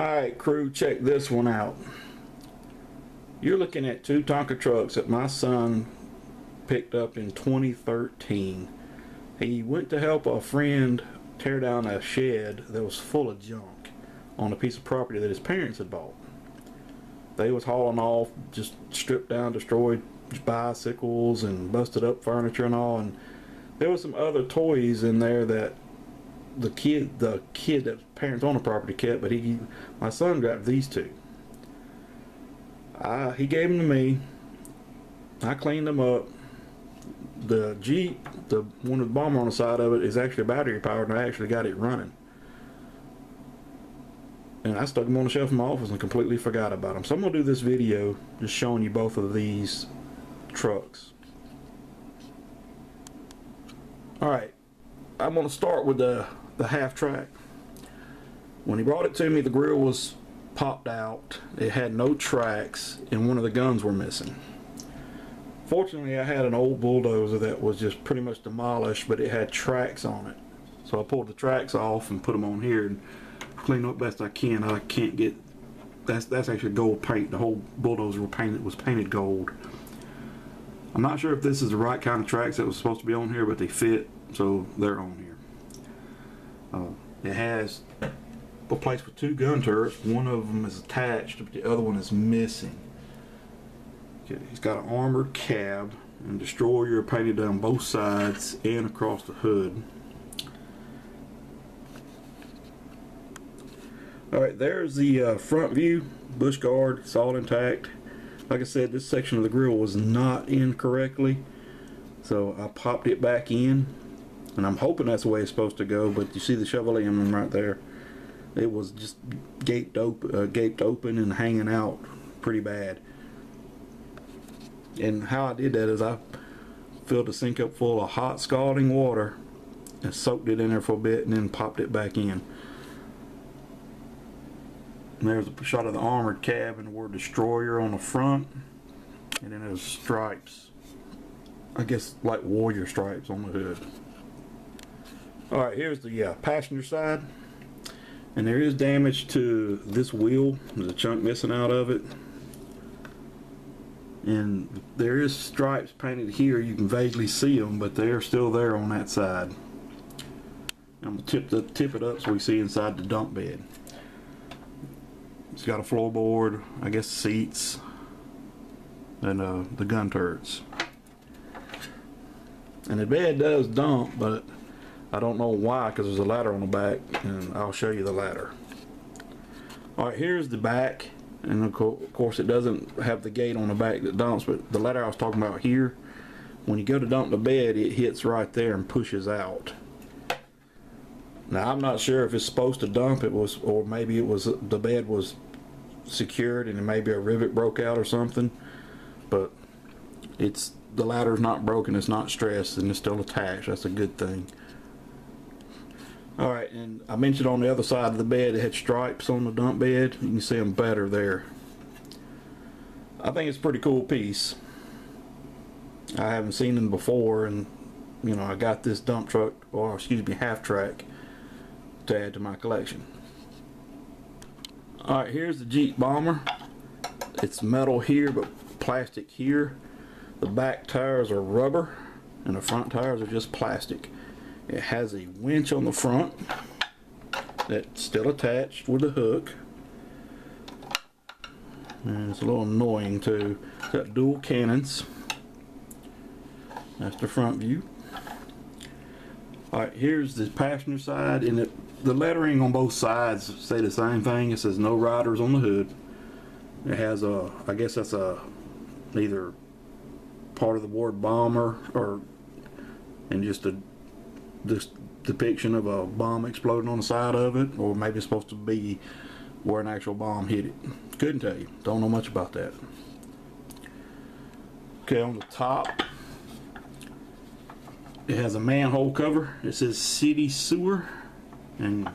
Alright crew, check this one out. You're looking at two Tonka trucks that my son picked up in 2013. He went to help a friend tear down a shed that was full of junk on a piece of property that his parents had bought. They was hauling off just stripped down, destroyed bicycles and busted up furniture and all, and there was some other toys in there that the kid that parents on the property kept, but my son grabbed these two. He gave them to me. I cleaned them up. The Jeep, the one with the bomber on the side of it, is actually battery powered, and I actually got it running. And I stuck them on the shelf in my office and completely forgot about them. So I'm going to do this video just showing you both of these trucks. Alright, I'm going to start with the half track. When he brought it to me, the grill was popped out. It had no tracks and one of the guns were missing. Fortunately, I had an old bulldozer that was just pretty much demolished, but it had tracks on it. So I pulled the tracks off and put them on here and cleaned up best I can. I can't get, that's actually gold paint. The whole bulldozer was painted gold. I'm not sure if this is the right kind of tracks that was supposed to be on here, but they fit, so they're on here. It has a place for two gun turrets. One of them is attached, but the other one is missing. Okay, he's got an armored cab and destroyer painted down both sides and across the hood. Alright, there's the front view, bush guard, it's all intact. Like I said, this section of the grill was not in correctly, so I popped it back in, and I'm hoping that's the way it's supposed to go. But you see the Chevrolet emblem right there, it was just gaped open and hanging out pretty bad. And how I did that is I filled the sink up full of hot scalding water and soaked it in there for a bit and then popped it back in. And there's a shot of the armored cab and the word destroyer on the front, and then there's stripes, I guess like warrior stripes on the hood. Alright, here's the passenger side, and there is damage to this wheel. There's a chunk missing out of it, and there is stripes painted here. You can vaguely see them, but they're still there on that side. I'm going to tip it up so we see inside the dump bed. It's got a floorboard, I guess seats, and the gun turrets. And the bed does dump, but I don't know why, because there's a ladder on the back, and I'll show you the ladder. Alright, here's the back, and of course it doesn't have the gate on the back that dumps, but the ladder I was talking about here, when you go to dump the bed, it hits right there and pushes out. Now I'm not sure if it's supposed to dump it, or maybe it was the bed was secured and maybe a rivet broke out or something, but the ladder's not broken, it's not stressed, and it's still attached. That's a good thing. Alright, and I mentioned on the other side of the bed it had stripes on the dump bed. You can see them better there. I think it's a pretty cool piece. I haven't seen them before, and you know, I got this dump truck, or excuse me, half track, to add to my collection. Alright, here's the Jeep Bomber. It's metal here but plastic here. The back tires are rubber and the front tires are just plastic. It has a winch on the front that's still attached with a hook, and it's a little annoying too. It's got dual cannons. That's the front view. Alright, here's the passenger side, and the lettering on both sides say the same thing. It says no riders on the hood. It has a, I guess that's either part of the word bomber, or and just this depiction of a bomb exploding on the side of it, or maybe it's supposed to be where an actual bomb hit it. Couldn't tell you. Don't know much about that. Okay, on the top, it has a manhole cover. It says city sewer, and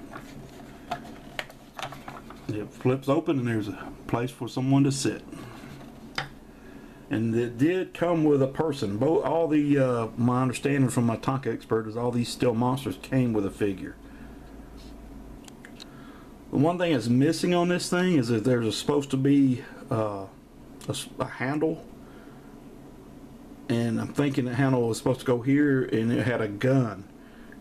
it flips open and there's a place for someone to sit. And it did come with a person. All the my understanding from my Tonka expert is all these Steel Monsters came with a figure. The one thing that's missing on this thing is that there's supposed to be a handle, and I'm thinking the handle was supposed to go here, and it had a gun.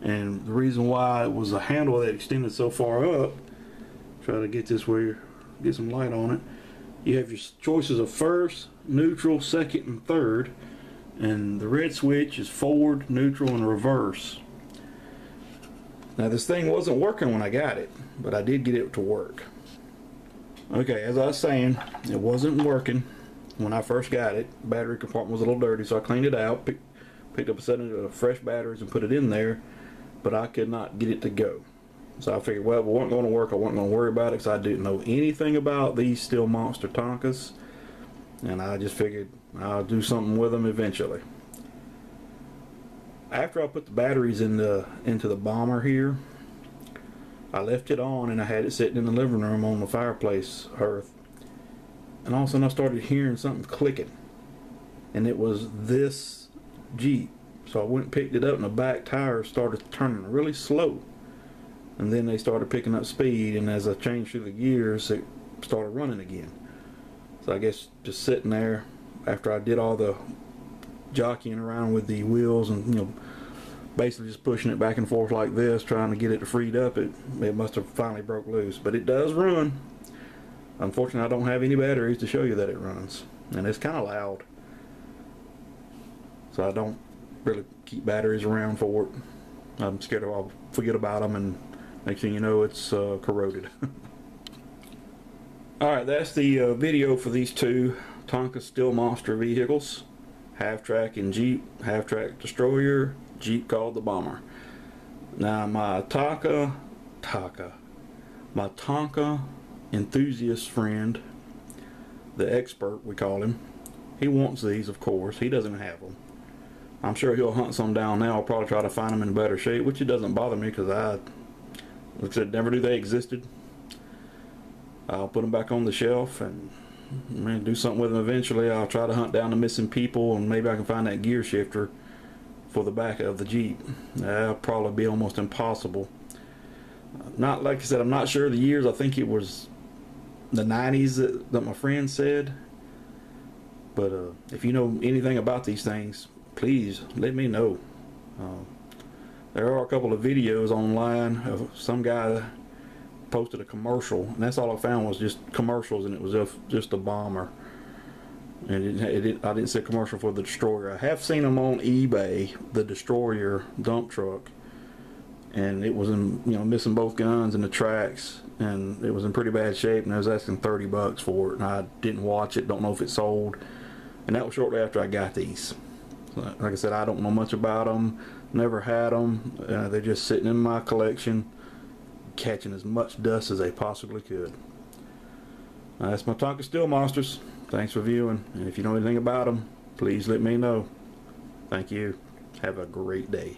And the reason why it was a handle that extended so far up, try to get this where, get some light on it. You have your choices of first, neutral, second, and third. And the red switch is forward, neutral, and reverse. Now this thing wasn't working when I got it, but I did get it to work. Okay, as I was saying, it wasn't working when I first got it. The battery compartment was a little dirty, so I cleaned it out, picked up a set of fresh batteries and put it in there, but I could not get it to go. So I figured, well, if it wasn't going to work, I wasn't going to worry about it, because I didn't know anything about these Steel Monster Tonkas, and I just figured I'll do something with them eventually. After I put the batteries into the bomber here, I left it on and I had it sitting in the living room on the fireplace hearth, and all of a sudden I started hearing something clicking, and it was this Jeep. So I went and picked it up, and the back tires started turning really slow, and then they started picking up speed, and as I changed through the gears, it started running again. So I guess just sitting there after I did all the jockeying around with the wheels and, you know, basically just pushing it back and forth like this, trying to get it to freed up, it must have finally broke loose. But it does run. Unfortunately, I don't have any batteries to show you that it runs, and it's kind of loud, so I don't really keep batteries around for it. I'm scared I'll forget about them, and next thing you know, it's corroded. Alright, that's the video for these two Tonka Steel Monster vehicles, half-track and Jeep, half-track Destroyer, Jeep called the Bomber. Now my Tonka enthusiast friend, the expert we call him, he wants these, of course. He doesn't have them. I'm sure he'll hunt some down now. I'll probably try to find them in better shape, which it doesn't bother me, because like I said, never knew they existed. I'll put them back on the shelf and do something with them eventually. I'll try to hunt down the missing people, and maybe I can find that gear shifter for the back of the Jeep. That'll probably be almost impossible. Not, like I said, I'm not sure the years. I think it was the 90s that my friend said. But if you know anything about these things, please let me know. There are a couple of videos online of some guy posted a commercial, and that's all I found was just commercials, and it was just a Bomber. And I didn't see a commercial for the Destroyer. I have seen them on eBay, the Destroyer dump truck, and it was in, you know, missing both guns and the tracks, and it was in pretty bad shape, and I was asking $30 for it, and I didn't watch it, don't know if it sold, and that was shortly after I got these. Like I said, I don't know much about them, never had them. They're just sitting in my collection, catching as much dust as they possibly could. That's my Tonka Steel Monsters. Thanks for viewing, and if you know anything about them, please let me know. Thank you. Have a great day.